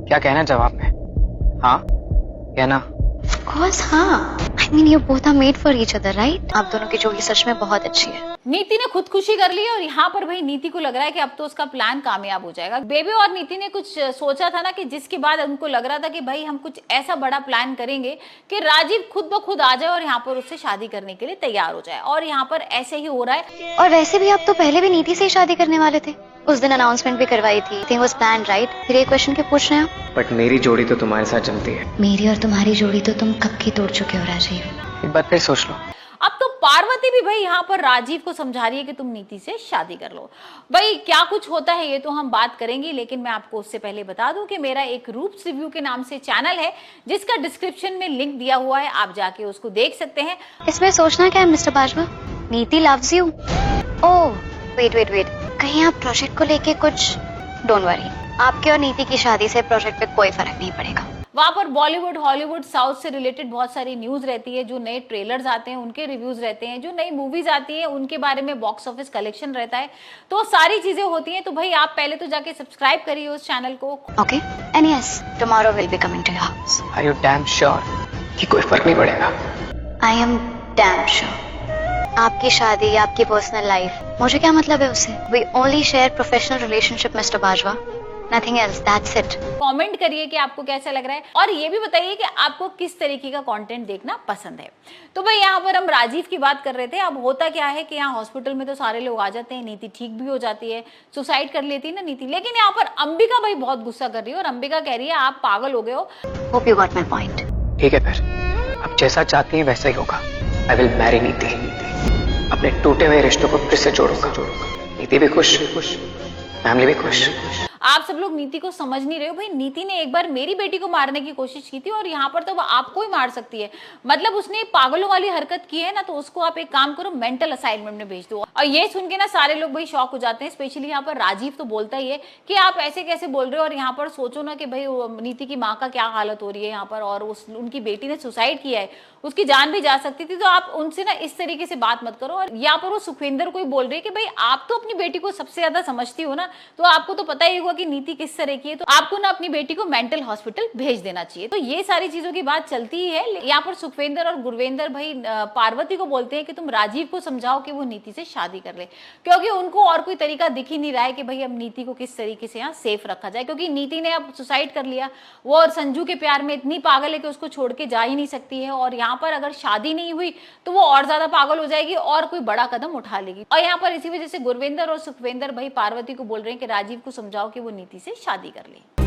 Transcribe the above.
क्या कहना जवाब में? हाँ कहना। Of course, हाँ। I mean, you both are made for each other, right? आप दोनों की जोड़ी सच में बहुत अच्छी है। नीति ने खुदकुशी कर ली और यहाँ पर भाई नीति को लग रहा है कि अब तो उसका प्लान कामयाब हो जाएगा। बेबी और नीति ने कुछ सोचा था ना कि जिसके बाद उनको लग रहा था कि भाई हम कुछ ऐसा बड़ा प्लान करेंगे कि राजीव खुद ब खुद आ जाए और यहाँ पर उससे शादी करने के लिए तैयार हो जाए, और यहाँ पर ऐसे ही हो रहा है। और वैसे भी आप तो पहले भी नीति से ही शादी करने वाले थे, उस दिन अनाउंसमेंट भी करवाई थी। Thing was planned, right? फिर ये क्वेश्चन क्यों पूछ रहे हैं आप? बट मेरी जोड़ी तो तुम्हारे साथ जमती है। मेरी और तुम्हारी जोड़ी तो तुम कब की तोड़ चुके हो राजीव। एक बार फिर सोच लो। अब तो पार्वती भी भाई यहाँ पर राजीव को समझा रही है कि तुम नीति से शादी कर लो। भाई क्या कुछ होता है ये तो हम बात करेंगे, लेकिन मैं आपको उससे पहले बता दूं कि मेरा एक रूप्स रिव्यू के नाम से चैनल है जिसका डिस्क्रिप्शन में लिंक दिया हुआ है, आप जाके उसको देख सकते हैं। इसमें सोचना क्या है मिस्टर बाजवा? नीति लव्स यू। ओह वेट, कहीं आप प्रोजेक्ट को लेके कुछ? डोंट वरी, आपके और नीति की शादी से प्रोजेक्ट पे कोई फर्क नहीं पड़ेगा। वहां पर बॉलीवुड, हॉलीवुड, साउथ से रिलेटेड बहुत सारी न्यूज रहती है, जो नए ट्रेलर्स आते हैं उनके रिव्यूज रहते हैं, जो नई मूवीज आती है उनके बारे में बॉक्स ऑफिस कलेक्शन रहता है, तो सारी चीजें होती हैं। तो भाई आप पहले तो जाके सब्सक्राइब करिए उस चैनल को। Okay, and yes, tomorrow will be coming to your house. Are you damn sure कि कोई फर्क नहीं पड़ेगा? I am damn sure. आपकी शादी, आपकी पर्सनल लाइफ, मुझे क्या मतलब है उससे? We only share professional relationship mister Bajwa, nothing else, that's it. Comment करिए कि आपको कैसा लग रहा है, और ये भी बताइए कि आपको किस तरीके का कंटेंट देखना पसंद है। तो भाई यहाँ पर हम राजीव की बात कर रहे थे। अब होता क्या है कि यहाँ हॉस्पिटल में तो सारे लोग आ जाते हैं, नीति ठीक भी हो जाती है, सुसाइड कर लेती है ना नीति, लेकिन यहाँ पर अंबिका भाई बहुत गुस्सा कर रही है और अंबिका कह रही है आप पागल हो गए हो। Hope you got my point. ठीक है फिर, अब जैसा चाहती है वैसा ही होगा। आई विल मैरी नीति। अपने टूटे हुए रिश्तों को फिर से जोड़ूंगा। नीति भी खुश, फैमिली भी खुश। आप सब लोग नीति को समझ नहीं रहे हो। भाई नीति ने एक बार मेरी बेटी को मारने की कोशिश की थी और यहाँ पर तो वो आपको ही मार सकती है। मतलब उसने पागलों वाली हरकत की है ना, तो उसको आप एक काम करो, मेंटल असाइनमेंट में भेज दो। और ये सुन के ना सारे लोग भाई शॉक हो जाते हैं, स्पेशली यहाँ पर राजीव तो बोलता ही है कि आप ऐसे कैसे बोल रहे हो। और यहाँ पर सोचो ना कि भाई नीति की माँ का क्या हालत हो रही है यहाँ पर, और उनकी बेटी ने सुसाइड किया है, उसकी जान भी जा सकती थी। तो आप उनसे ना इस तरीके से बात मत करो। और यहाँ पर वो सुखविंदर को ही बोल रही है कि भाई आप तो अपनी बेटी को सबसे ज्यादा समझती हो ना, तो आपको तो पता ही होगा कि नीति किस तरह की है, तो आपको ना अपनी बेटी को मेंटल हॉस्पिटल भेज देना चाहिए। तो ये सारी चीजों की बात चलती ही है। यहाँ पर सुखविंदर और गुरविंदर भाई पार्वती को बोलते हैं कि तुम राजीव को समझाओ कि वो नीति से शादी कर ले, क्योंकि उनको और कोई तरीका दिख ही नहीं रहा है कि भाई अब नीति को किस तरीके से यहाँ सेफ रखा जाए, क्योंकि नीति ने अब सुसाइड कर लिया। वो और संजू के प्यार में इतनी पागल है कि उसको छोड़ के जा ही नहीं सकती है, और यहाँ पर अगर शादी नहीं हुई तो वो और ज्यादा पागल हो जाएगी और कोई बड़ा कदम उठा लेगी। और यहाँ पर इसी वजह से गुरविंदर और सुखविंदर भाई पार्वती को बोल रहे हैं कि राजीव को समझाओ कि वो नीति से शादी कर ले।